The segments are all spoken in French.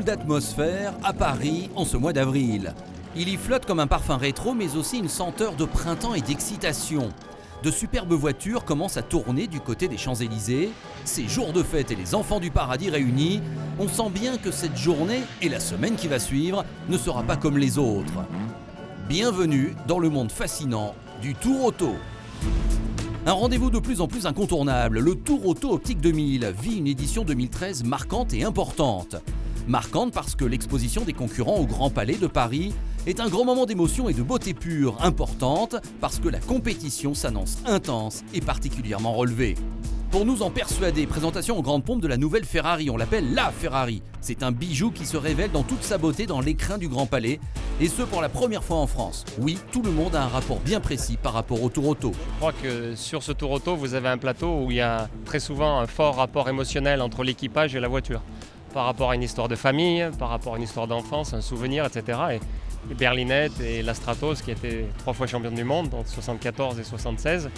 drôle d'atmosphère à Paris en ce mois d'avril. Il y flotte comme un parfum rétro, mais aussi une senteur de printemps et d'excitation. De superbes voitures commencent à tourner du côté des Champs-Élysées. C'est jour de fête et les enfants du paradis réunis. On sent bien que cette journée et la semaine qui va suivre ne sera pas comme les autres. Bienvenue dans le monde fascinant du Tour Auto. Un rendez-vous de plus en plus incontournable, le Tour Auto Optique 2000 vit une édition 2013 marquante et importante. Marquante parce que l'exposition des concurrents au Grand Palais de Paris est un grand moment d'émotion et de beauté pure. Importante parce que la compétition s'annonce intense et particulièrement relevée. Pour nous en persuader, présentation aux grandes pompes de la nouvelle Ferrari, on l'appelle la Ferrari. C'est un bijou qui se révèle dans toute sa beauté dans l'écrin du Grand Palais, et ce pour la première fois en France. Oui, tout le monde a un rapport bien précis par rapport au Tour Auto. Je crois que sur ce Tour Auto, vous avez un plateau où il y a très souvent un fort rapport émotionnel entre l'équipage et la voiture. Par rapport à une histoire de famille, par rapport à une histoire d'enfance, un souvenir, etc. Et les Berlinette et la Stratos, qui étaient 3 fois championnes du monde, entre 74 et 76,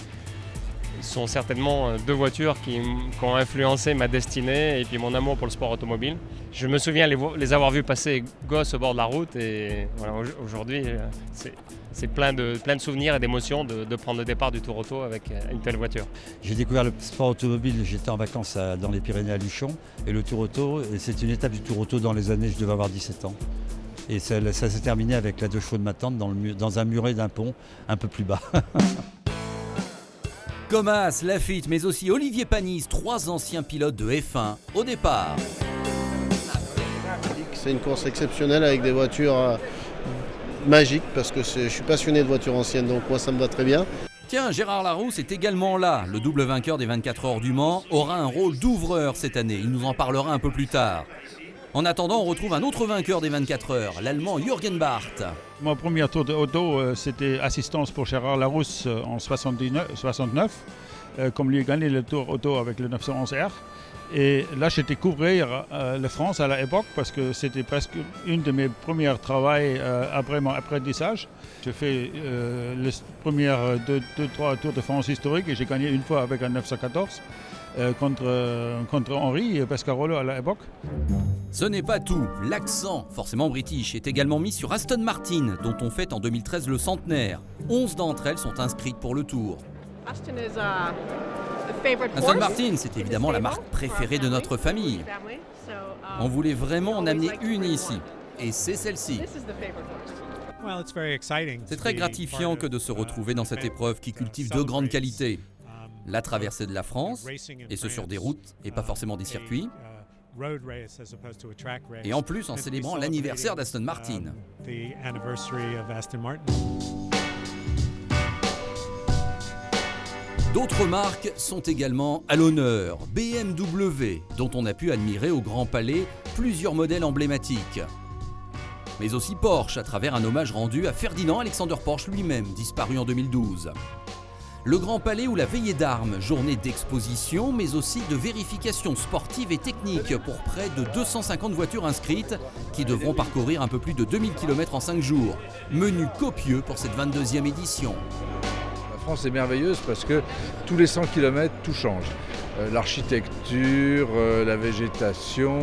sont certainement 2 voitures qui ont influencé ma destinée et puis mon amour pour le sport automobile. Je me souviens les avoir vus passer gosses au bord de la route et voilà, aujourd'hui c'est plein de souvenirs et d'émotions de prendre le départ du Tour Auto avec une telle voiture. J'ai découvert le sport automobile, j'étais en vacances dans les Pyrénées à Luchon et le Tour Auto, et c'est une étape du Tour Auto dans les années, je devais avoir 17 ans. Et ça s'est terminé avec la 2 chevaux de ma tante dans un muret d'un pont un peu plus bas. Comas, Lafitte, mais aussi Olivier Panis, 3 anciens pilotes de F1 au départ. C'est une course exceptionnelle avec des voitures magiques parce que je suis passionné de voitures anciennes, donc moi ça me va très bien. Tiens, Gérard Larousse est également là. Le double vainqueur des 24 heures du Mans aura un rôle d'ouvreur cette année. Il nous en parlera un peu plus tard. En attendant, on retrouve un autre vainqueur des 24 heures, l'Allemand Jürgen Barth. Mon premier tour de auto, c'était assistance pour Gérard Larousse en 69, comme lui a gagné le tour auto avec le 911R. Et là, j'ai découvert la France à l'époque parce que c'était presque une de mes premiers travaux après mon apprentissage. J'ai fait les premières 2-3 tours de France historiques et j'ai gagné une fois avec un 914. Contre Henri Pescarolo à l'époque. Ce n'est pas tout. L'accent, forcément british, est également mis sur Aston Martin, dont on fête en 2013 le centenaire. 11 d'entre elles sont inscrites pour le Tour. Aston Martin, c'est évidemment la marque préférée de notre famille. On voulait vraiment en amener une ici, et c'est celle-ci. C'est très gratifiant que de se retrouver dans cette épreuve qui cultive 2 grandes qualités. La traversée de la France, et ce sur des routes et pas forcément des circuits. Et en plus en célébrant l'anniversaire d'Aston Martin. D'autres marques sont également à l'honneur. BMW, dont on a pu admirer au Grand Palais plusieurs modèles emblématiques. Mais aussi Porsche, à travers un hommage rendu à Ferdinand Alexander Porsche lui-même, disparu en 2012. Le Grand Palais ou la veillée d'armes, journée d'exposition, mais aussi de vérification sportive et technique pour près de 250 voitures inscrites qui devront parcourir un peu plus de 2000 km en 5 jours. Menu copieux pour cette 22e édition. La France est merveilleuse parce que tous les 100 km, tout change. L'architecture, la végétation,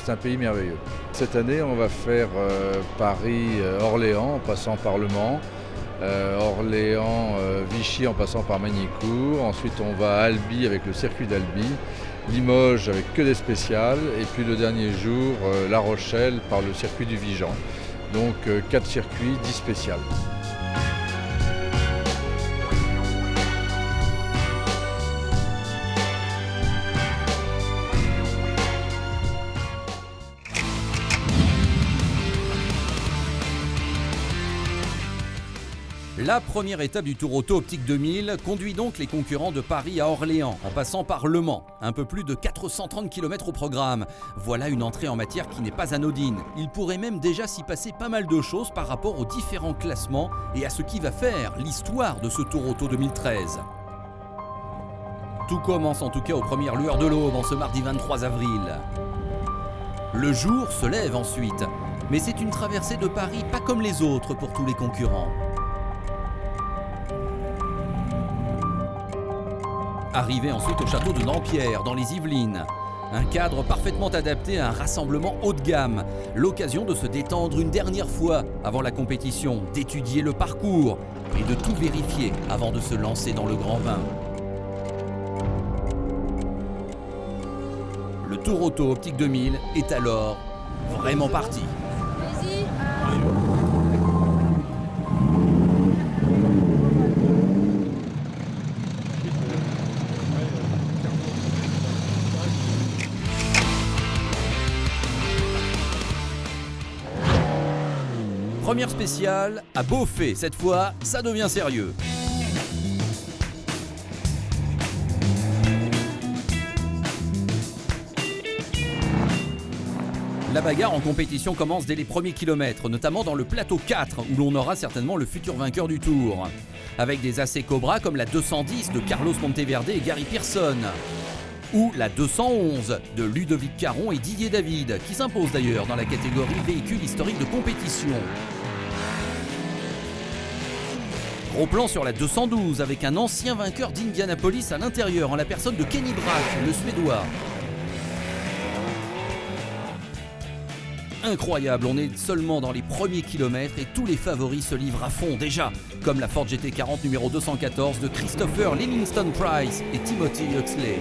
c'est un pays merveilleux. Cette année, on va faire Paris-Orléans en passant par Le Mans. Orléans, Vichy en passant par Magny-Cours. Ensuite on va à Albi avec le circuit d'Albi, Limoges avec que des spéciales, et puis le dernier jour La Rochelle par le circuit du Vigan. Donc 4 circuits, 10 spéciales. La première étape du Tour Auto Optique 2000 conduit donc les concurrents de Paris à Orléans, en passant par Le Mans. Un peu plus de 430 km au programme. Voilà une entrée en matière qui n'est pas anodine. Il pourrait même déjà s'y passer pas mal de choses par rapport aux différents classements et à ce qui va faire l'histoire de ce Tour Auto 2013. Tout commence en tout cas aux premières lueurs de l'aube en ce mardi 23 avril. Le jour se lève ensuite, mais c'est une traversée de Paris pas comme les autres pour tous les concurrents. Arrivé ensuite au château de Dampierre, dans les Yvelines. Un cadre parfaitement adapté à un rassemblement haut de gamme. L'occasion de se détendre une dernière fois avant la compétition, d'étudier le parcours et de tout vérifier avant de se lancer dans le grand bain. Le Tour Auto Optique 2000 est alors vraiment parti. Première spéciale à Beaufay. Cette fois, ça devient sérieux. La bagarre en compétition commence dès les premiers kilomètres, notamment dans le plateau 4, où l'on aura certainement le futur vainqueur du Tour. Avec des AC Cobra comme la 210 de Carlos Monteverde et Gary Pearson. Ou la 211 de Ludovic Caron et Didier David, qui s'impose d'ailleurs dans la catégorie véhicule historique de compétition. Gros plan sur la 212 avec un ancien vainqueur d'Indianapolis à l'intérieur en la personne de Kenny Brack, le Suédois. Incroyable, on est seulement dans les premiers kilomètres et tous les favoris se livrent à fond déjà, comme la Ford GT40 numéro 214 de Christopher Livingston Price et Timothy Huxley.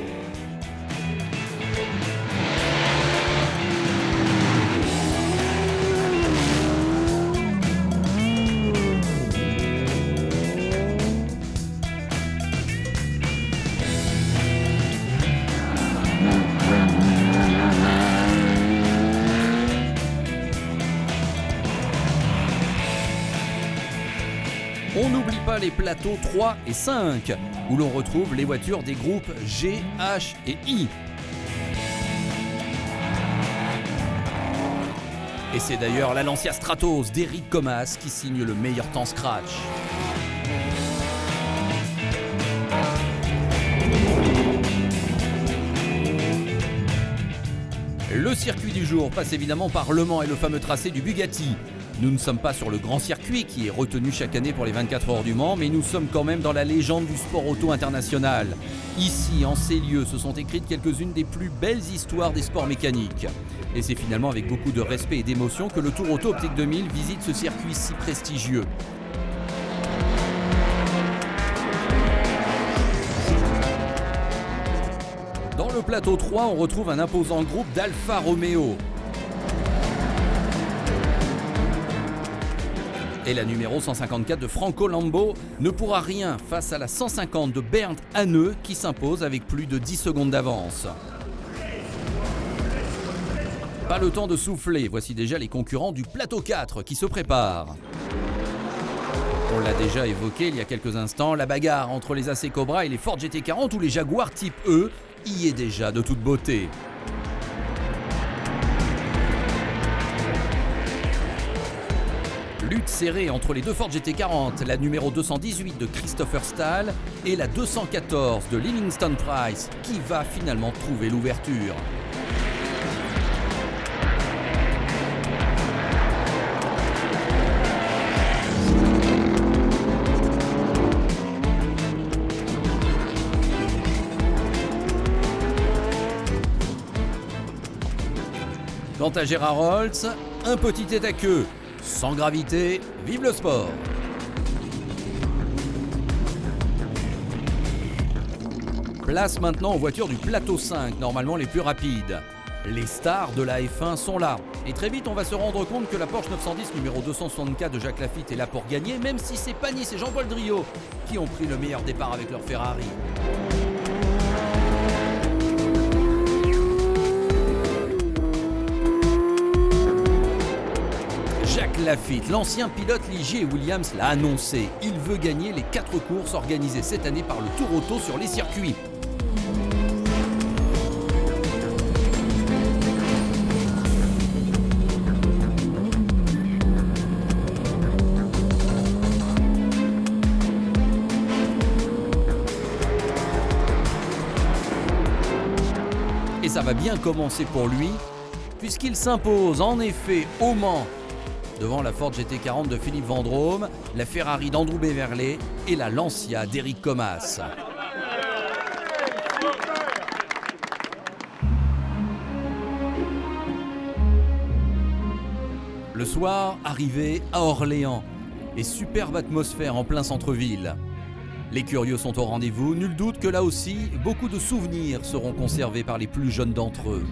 On n'oublie pas les plateaux 3 et 5, où l'on retrouve les voitures des groupes G, H et I. Et c'est d'ailleurs la Lancia Stratos d'Eric Comas qui signe le meilleur temps scratch. Le circuit du jour passe évidemment par Le Mans et le fameux tracé du Bugatti. Nous ne sommes pas sur le grand circuit qui est retenu chaque année pour les 24 heures du Mans, mais nous sommes quand même dans la légende du sport auto international. Ici, en ces lieux, se sont écrites quelques-unes des plus belles histoires des sports mécaniques. Et c'est finalement avec beaucoup de respect et d'émotion que le Tour Auto Optique 2000 visite ce circuit si prestigieux. Dans le plateau 3, on retrouve un imposant groupe d'Alfa Romeo. Et la numéro 154 de Franco Lambo ne pourra rien face à la 150 de Bernd Hanneux qui s'impose avec plus de 10 secondes d'avance. Pas le temps de souffler, voici déjà les concurrents du plateau 4 qui se préparent. On l'a déjà évoqué il y a quelques instants, la bagarre entre les AC Cobra et les Ford GT40 ou les Jaguar Type E y est déjà de toute beauté. Lutte serrée entre les deux Ford GT40, la numéro 218 de Christopher Stahl et la 214 de Livingston Price, qui va finalement trouver l'ouverture. Quant à Gérard Holtz, un petit tête à queue. Sans gravité, vive le sport! Place maintenant aux voitures du plateau 5, normalement les plus rapides. Les stars de la F1 sont là. Et très vite, on va se rendre compte que la Porsche 910 numéro 264 de Jacques Lafitte est là pour gagner, même si c'est pas Nice et Jean-Paul Driot qui ont pris le meilleur départ avec leur Ferrari. Jacques Lafitte, l'ancien pilote Ligier Williams l'a annoncé. Il veut gagner les 4 courses organisées cette année par le Tour Auto sur les circuits. Et ça va bien commencer pour lui, puisqu'il s'impose en effet au Mans devant la Ford GT40 de Philippe Vendôme, la Ferrari d'Andrew Beverley et la Lancia d'Eric Comas. Le soir, arrivé à Orléans, et superbe atmosphère en plein centre-ville. Les curieux sont au rendez-vous, nul doute que là aussi, beaucoup de souvenirs seront conservés par les plus jeunes d'entre eux.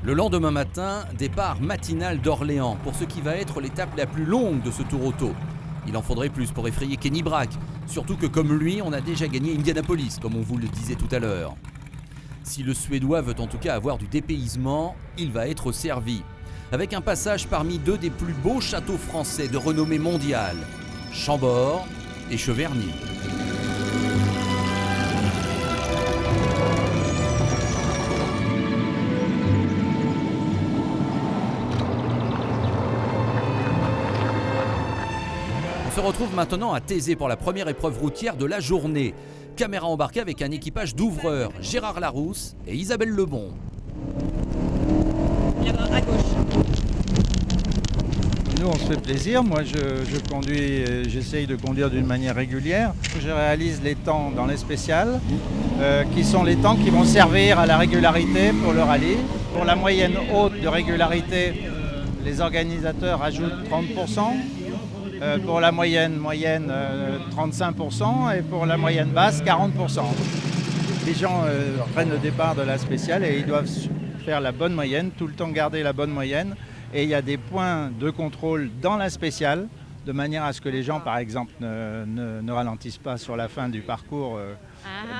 Le lendemain matin, départ matinal d'Orléans pour ce qui va être l'étape la plus longue de ce tour auto. Il en faudrait plus pour effrayer Kenny Brack, surtout que comme lui, on a déjà gagné Indianapolis, comme on vous le disait tout à l'heure. Si le Suédois veut en tout cas avoir du dépaysement, il va être servi. Avec un passage parmi deux des plus beaux châteaux français de renommée mondiale, Chambord et Cheverny. On se retrouve maintenant à Thésée pour la première épreuve routière de la journée. Caméra embarquée avec un équipage d'ouvreurs, Gérard Larousse et Isabelle Lebon. À gauche. Nous, on se fait plaisir. Moi, je conduis, j'essaye de conduire d'une manière régulière. Je réalise les temps dans les spéciales, qui sont les temps qui vont servir à la régularité pour le rallye. Pour la moyenne haute de régularité, les organisateurs ajoutent 30%. Pour la moyenne 35% et pour la moyenne basse 40%. Les gens prennent le départ de la spéciale et ils doivent faire la bonne moyenne, tout le temps garder la bonne moyenne. Et il y a des points de contrôle dans la spéciale, de manière à ce que les gens, par exemple, ne ralentissent pas sur la fin du parcours.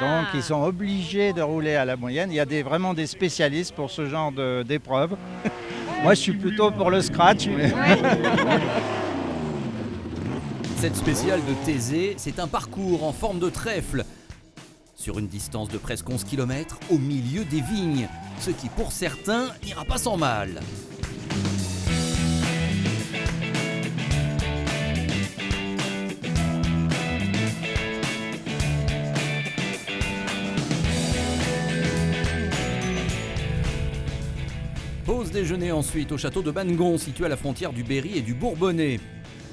Donc ils sont obligés de rouler à la moyenne. Il y a vraiment des spécialistes pour ce genre d'épreuve. Moi, je suis plutôt pour le scratch. Mais... Cette spéciale de Thésée, c'est un parcours en forme de trèfle, sur une distance de presque 11 km au milieu des vignes, ce qui pour certains n'ira pas sans mal. Pause déjeuner ensuite au château de Bannegon, situé à la frontière du Berry et du Bourbonnais.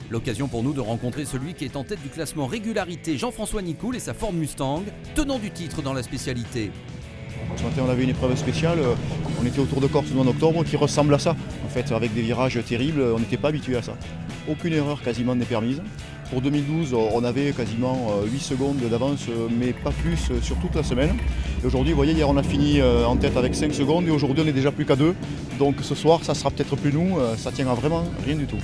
L'occasion pour nous de rencontrer celui qui est en tête du classement régularité, Jean-François Nicoul et sa Ford Mustang, tenant du titre dans la spécialité. Ce matin, on avait une épreuve spéciale, on était au Tour de Corse le 9 octobre qui ressemble à ça. En fait, avec des virages terribles, on n'était pas habitué à ça. Aucune erreur quasiment n'est permise. Pour 2012, on avait quasiment 8 secondes d'avance, mais pas plus sur toute la semaine. Et aujourd'hui, vous voyez, hier on a fini en tête avec 5 secondes et aujourd'hui on n'est déjà plus qu'à 2. Donc ce soir, ça sera peut-être plus nous, ça tient à vraiment rien du tout.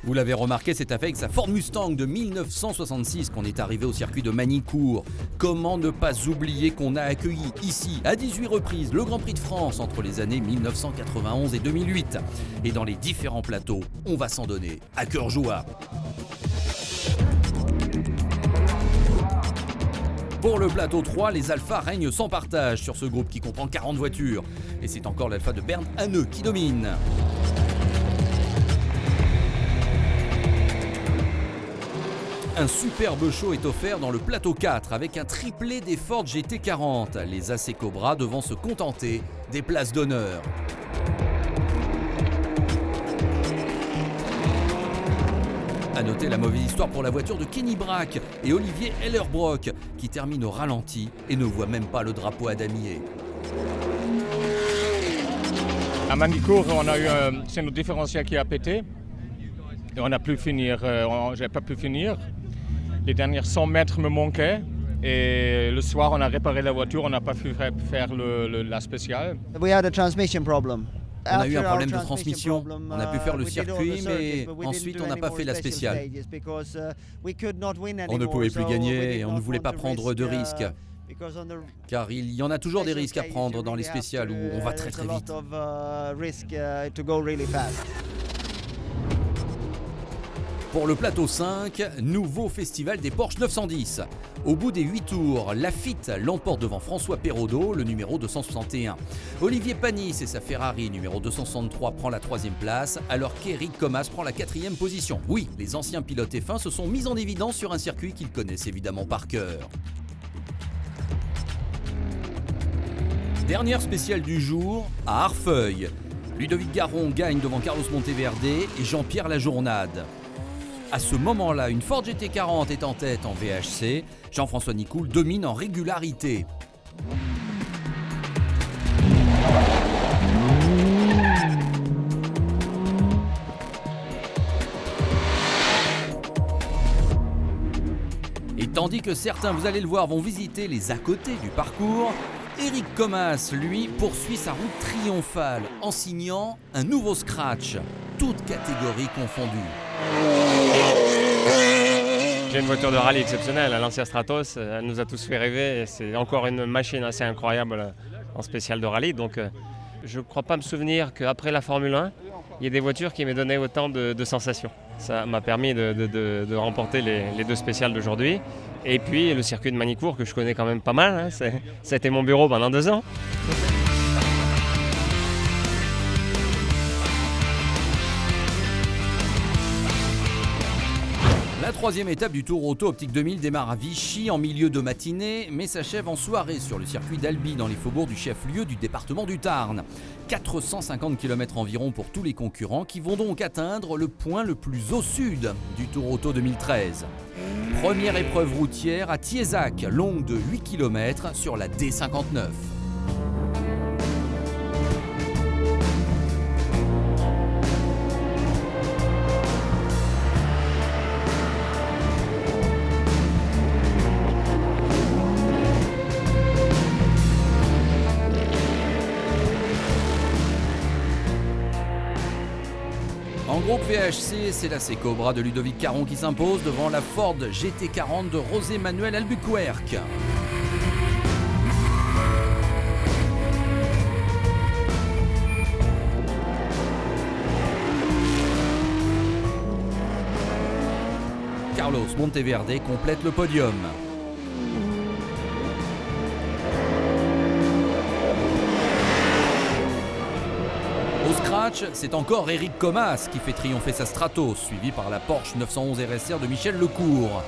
Vous l'avez remarqué, c'est avec sa Ford Mustang de 1966 qu'on est arrivé au circuit de Magny-Cours. Comment ne pas oublier qu'on a accueilli ici, à 18 reprises, le Grand Prix de France entre les années 1991 et 2008. Et dans les différents plateaux, on va s'en donner à cœur joie. Pour le plateau 3, les Alphas règnent sans partage sur ce groupe qui comprend 40 voitures. Et c'est encore l'Alpha de Bernd Hanneux qui domine. Un superbe show est offert dans le plateau 4 avec un triplé des Ford GT40, les AC Cobra devant se contenter des places d'honneur. A noter la mauvaise histoire pour la voiture de Kenny Brack et Olivier Hellerbrock qui termine au ralenti et ne voit même pas le drapeau à damier. À Magny-Cours, c'est notre différentiel qui a pété. Et on n'a pu finir, j'ai pas pu finir. Les dernières 100 mètres me manquaient et le soir on a réparé la voiture, on n'a pas pu faire la spéciale. On a eu un problème de transmission, on a pu faire le circuit mais ensuite on n'a pas fait la spéciale. On ne pouvait plus gagner et on ne voulait pas prendre de risques. Car il y en a toujours des risques à prendre dans les spéciales où on va très très vite. Pour le plateau 5, nouveau festival des Porsche 910. Au bout des 8 tours, Lafitte l'emporte devant François Perraudot, le numéro 261. Olivier Panis et sa Ferrari numéro 263 prend la 3e place, alors qu'Éric Comas prend la 4e position. Oui, les anciens pilotes F1 se sont mis en évidence sur un circuit qu'ils connaissent évidemment par cœur. Dernière spéciale du jour, à Arfeuil. Ludovic Garon gagne devant Carlos Monteverde et Jean-Pierre Lajournade. À ce moment-là, une Ford GT40 est en tête en VHC. Jean-François Nicoul domine en régularité. Et tandis que certains, vous allez le voir, vont visiter les à-côtés du parcours, Eric Comas, lui, poursuit sa route triomphale en signant un nouveau scratch, toutes catégories confondues. J'ai une voiture de rallye exceptionnelle, l'ancienne Stratos, elle nous a tous fait rêver. C'est encore une machine assez incroyable en spécial de rallye. Donc je ne crois pas me souvenir qu'après la Formule 1, il y ait des voitures qui m'aient donné autant de sensations. Ça m'a permis de remporter les deux spéciales d'aujourd'hui. Et puis le circuit de Magny-Cours que je connais quand même pas mal, hein, ça a été mon bureau pendant 2 ans. La troisième étape du Tour Auto Optique 2000 démarre à Vichy en milieu de matinée, mais s'achève en soirée sur le circuit d'Albi dans les faubourgs du chef-lieu du département du Tarn. 450 km environ pour tous les concurrents qui vont donc atteindre le point le plus au sud du Tour Auto 2013. Première épreuve routière à Thiézac, longue de 8 km sur la D59. En groupe VHC, c'est la C-Cobra de Ludovic Caron qui s'impose devant la Ford GT40 de José Manuel Albuquerque. Carlos Monteverde complète le podium. Au scratch, c'est encore Eric Comas qui fait triompher sa Stratos, suivi par la Porsche 911 RSR de Michel Lecourt.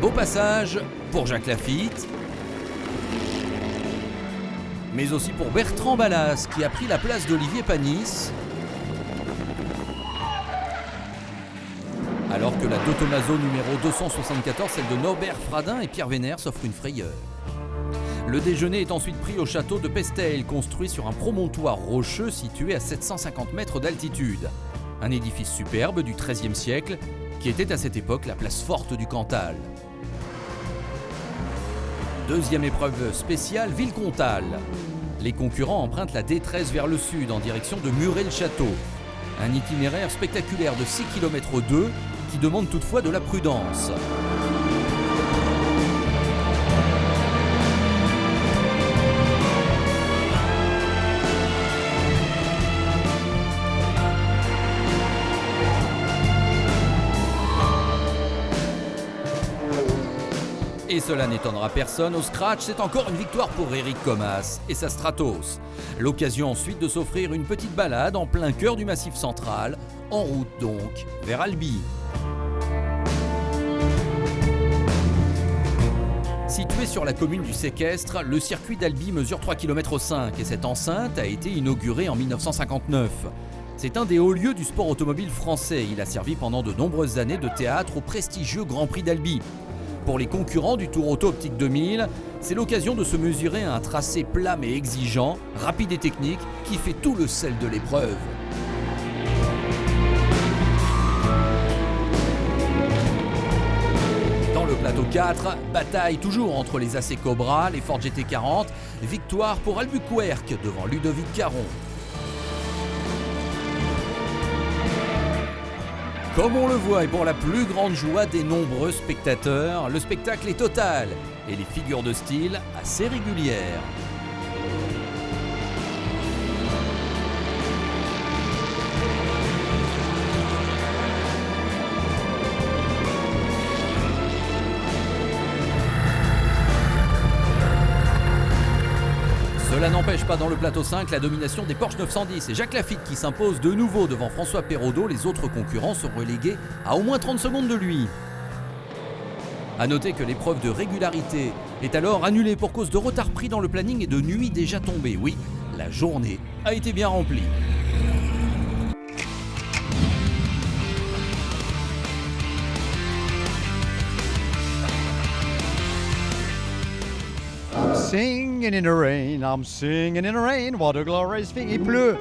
Beau passage pour Jacques Lafitte, mais aussi pour Bertrand Ballas qui a pris la place d'Olivier Panis, alors que la De Tomaso numéro 274, celle de Norbert Fradin et Pierre Vénère, s'offre une frayeur. Le déjeuner est ensuite pris au château de Pestel, construit sur un promontoire rocheux situé à 750 mètres d'altitude. Un édifice superbe du XIIIe siècle qui était à cette époque la place forte du Cantal. Deuxième épreuve spéciale, Villecontal. Les concurrents empruntent la D13 vers le sud en direction de Muret-le-Château. Un itinéraire spectaculaire de 6 km 2 qui demande toutefois de la prudence. Et cela n'étonnera personne, au scratch, c'est encore une victoire pour Eric Comas et sa Stratos. L'occasion ensuite de s'offrir une petite balade en plein cœur du Massif central, en route donc vers Albi. Situé sur la commune du Séquestre, le circuit d'Albi mesure 3,5 km et cette enceinte a été inaugurée en 1959. C'est un des hauts lieux du sport automobile français. Il a servi pendant de nombreuses années de théâtre au prestigieux Grand Prix d'Albi. Pour les concurrents du Tour Auto Optique 2000, c'est l'occasion de se mesurer à un tracé plat mais exigeant, rapide et technique, qui fait tout le sel de l'épreuve. Dans le plateau 4, bataille toujours entre les AC Cobra, les Ford GT40, victoire pour Albuquerque devant Ludovic Caron. Comme on le voit et pour la plus grande joie des nombreux spectateurs, le spectacle est total et les figures de style assez régulières. Cela n'empêche pas dans le plateau 5 la domination des Porsche 910 et Jacques Lafitte qui s'impose de nouveau devant François Perraudot. Les autres concurrents sont relégués à au moins 30 secondes de lui. A noter que l'épreuve de régularité est alors annulée pour cause de retard pris dans le planning et de nuit déjà tombée. Oui, la journée a été bien remplie. I'm singing in the rain, I'm singing in the rain, what a glorious thing. Il pleut.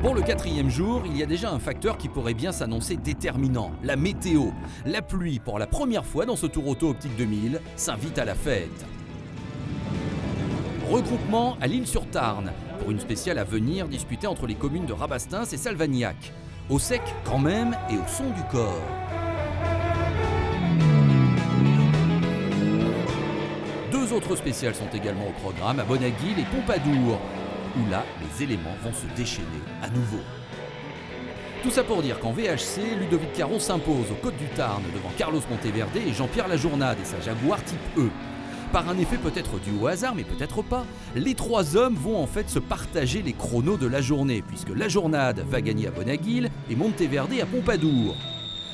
Pour le 4e jour, il y a déjà un facteur qui pourrait bien s'annoncer déterminant, la météo. La pluie, pour la première fois dans ce Tour Auto Optique 2000, s'invite à la fête. Regroupement à l'Isle-sur-Tarn, pour une spéciale à venir disputée entre les communes de Rabastens et Salvagnac. Au sec quand même et au son du corps. Deux autres spéciales sont également au programme, à Bonaguil et Pompadour, où là, les éléments vont se déchaîner à nouveau. Tout ça pour dire qu'en VHC, Ludovic Caron s'impose aux Côtes du Tarn devant Carlos Monteverde et Jean-Pierre Lajournade et sa Jaguar Type E. Par un effet peut-être dû au hasard, mais peut-être pas, les trois hommes vont en fait se partager les chronos de la journée, puisque Lajournade va gagner à Bonaguil et Monteverde à Pompadour.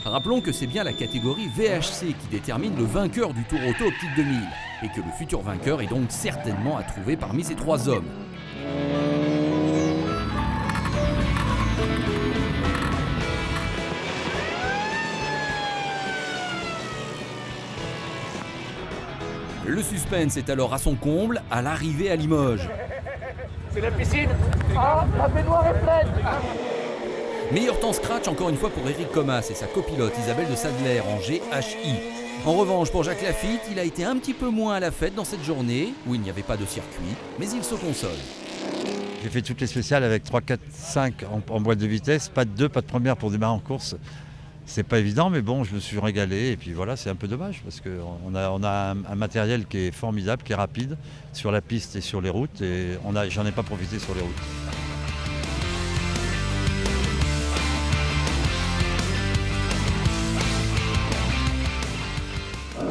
Rappelons que c'est bien la catégorie VHC qui détermine le vainqueur du Tour Auto Optique 2000, et que le futur vainqueur est donc certainement à trouver parmi ces trois hommes. Le suspense est alors à son comble à l'arrivée à Limoges. C'est la piscine. Ah, la baignoire est pleine. Meilleur temps scratch encore une fois pour Eric Comas et sa copilote Isabelle de Sadler en GHI. En revanche pour Jacques Lafitte, il a été un petit peu moins à la fête dans cette journée où il n'y avait pas de circuit, mais il se console. J'ai fait toutes les spéciales avec 3, 4, 5 en boîte de vitesse, pas de 2, pas de première pour démarrer en course. C'est pas évident, mais bon, je me suis régalé et puis voilà, c'est un peu dommage parce qu'on a un matériel qui est formidable, qui est rapide sur la piste et sur les routes et j'en ai pas profité sur les routes.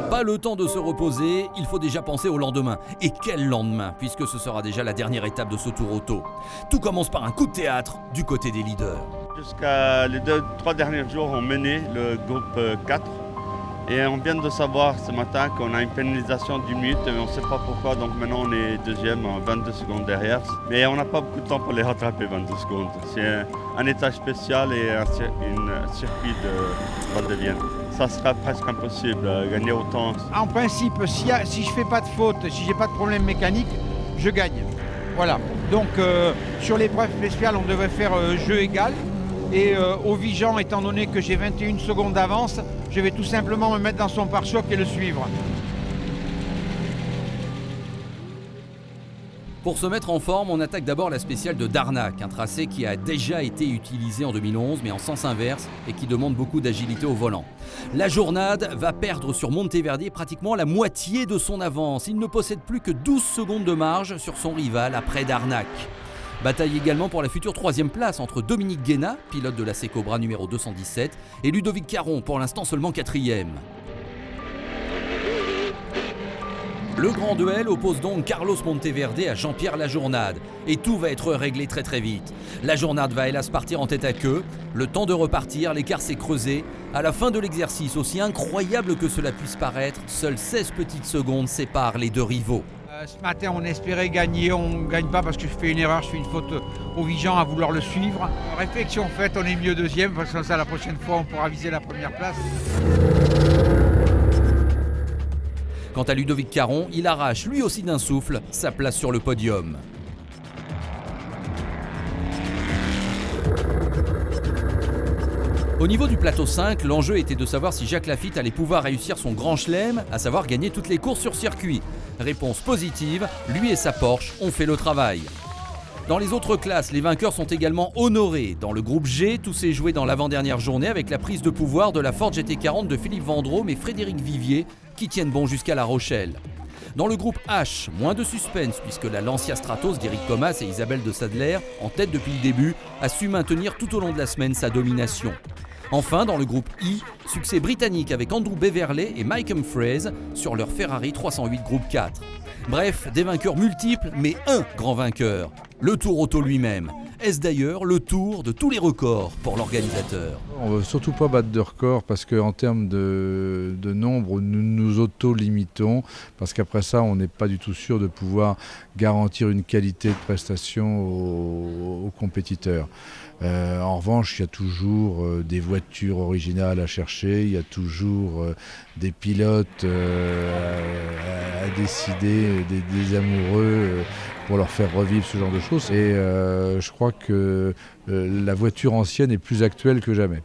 Pas le temps de se reposer, il faut déjà penser au lendemain. Et quel lendemain, puisque ce sera déjà la dernière étape de ce Tour Auto. Tout commence par un coup de théâtre du côté des leaders. Jusqu'à les 3 derniers jours, on menait le groupe 4 et on vient de savoir ce matin qu'on a une pénalisation d'1 minute mais on ne sait pas pourquoi, donc maintenant on est deuxième, 22 secondes derrière. Mais on n'a pas beaucoup de temps pour les rattraper, 22 secondes. C'est un étage spécial et un circuit de Val de Vienne. Ça sera presque impossible, gagner autant. En principe, si je ne fais pas de faute, si je n'ai pas de problème mécanique, je gagne. Voilà. Donc sur l'épreuve spéciale, on devrait faire jeu égal. Et au Vigan, étant donné que j'ai 21 secondes d'avance, je vais tout simplement me mettre dans son pare-choc et le suivre. Pour se mettre en forme, on attaque d'abord la spéciale de Darnac, un tracé qui a déjà été utilisé en 2011, mais en sens inverse, et qui demande beaucoup d'agilité au volant. Lajournade va perdre sur Monteverde pratiquement la moitié de son avance. Il ne possède plus que 12 secondes de marge sur son rival après Darnac. Bataille également pour la future 3e place entre Dominique Guéna, pilote de la Secobra numéro 217, et Ludovic Caron, pour l'instant seulement 4e. Le grand duel oppose donc Carlos Monteverde à Jean-Pierre Lajournade. Et tout va être réglé très très vite. Lajournade va hélas partir en tête à queue. Le temps de repartir, l'écart s'est creusé. À la fin de l'exercice, aussi incroyable que cela puisse paraître, seules 16 petites secondes séparent les deux rivaux. Ce matin, on espérait gagner, on ne gagne pas parce que je fais une erreur, je fais une faute au Vigan à vouloir le suivre. Réflexion faite, on est mieux deuxième, parce que comme ça, la prochaine fois, on pourra viser la première place. Quant à Ludovic Caron, il arrache lui aussi d'un souffle sa place sur le podium. Au niveau du plateau 5, l'enjeu était de savoir si Jacques Lafitte allait pouvoir réussir son grand chelem, à savoir gagner toutes les courses sur circuit. Réponse positive, lui et sa Porsche ont fait le travail. Dans les autres classes, les vainqueurs sont également honorés. Dans le groupe G, tout s'est joué dans l'avant-dernière journée avec la prise de pouvoir de la Ford GT40 de Philippe Vendôme et Frédéric Vivier qui tiennent bon jusqu'à La Rochelle. Dans le groupe H, moins de suspense puisque la Lancia Stratos d'Eric Comas et Isabelle de Sadler, en tête depuis le début, a su maintenir tout au long de la semaine sa domination. Enfin, dans le groupe I, succès britannique avec Andrew Beverley et Mike Humphreys sur leur Ferrari 308 Groupe 4. Bref, des vainqueurs multiples, mais un grand vainqueur, le Tour Auto lui-même. Est-ce d'ailleurs le tour de tous les records pour l'organisateur ? On ne veut surtout pas battre de records parce qu'en termes de nombre, nous nous auto-limitons parce qu'après ça, on n'est pas du tout sûr de pouvoir garantir une qualité de prestation aux compétiteurs. En revanche, il y a toujours des voitures originales à chercher, il y a toujours des pilotes à décider des amoureux pour leur faire revivre ce genre de choses. Et je crois que la voiture ancienne est plus actuelle que jamais.